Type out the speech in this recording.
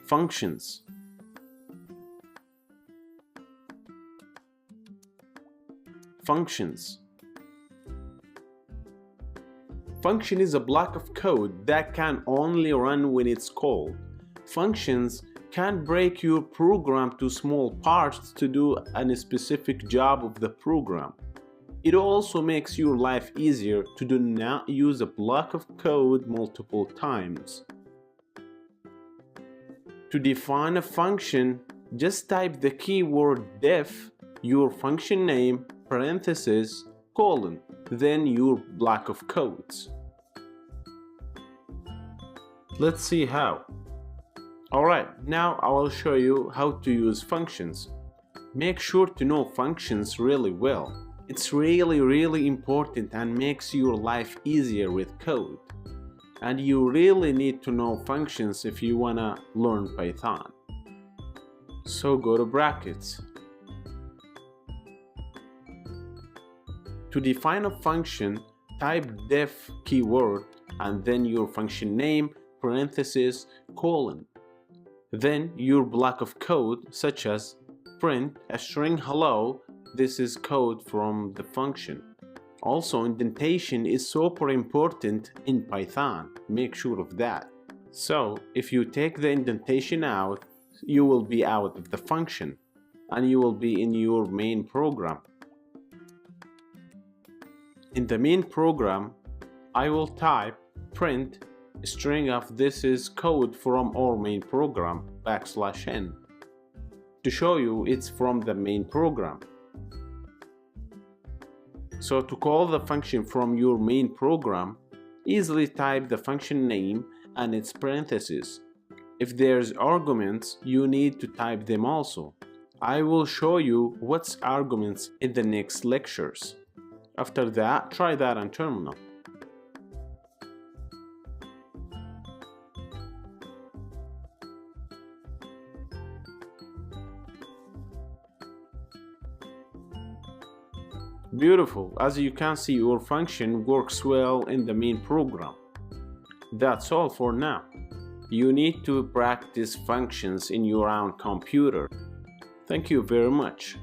Functions. Functions. Function is a block of code that can only run when it's called. Functions can break your program to small parts to do a specific job of the program. It also makes your life easier to do not use a block of code multiple times. To define a function, just type the keyword def, your function name, parenthesis, colon, then your block of codes. Let's see how. Alright, now I will show you how to use functions. Make sure to know functions really well. It's really important and makes your life easier with code. And you really need to know functions if you wanna learn Python. So go to brackets. To define a function, type def keyword and then your function name, parenthesis, colon. Then your block of code such as print a string hello. This is code from the function. Also, indentation is super important in Python. Make sure of that. So if you take the indentation out, you will be out of the function and you will be in your main program. In the main program, I will type print string of this is code from our main program \n to show you it's from the main program. So to call the function from your main program, easily type the function name and its parentheses. If there's arguments, you need to type them also. I will show you what's arguments in the next lectures. After that, try that on terminal. Beautiful. As you can see, your function works well in the main program. That's all for now. You need to practice functions in your own computer. Thank you very much.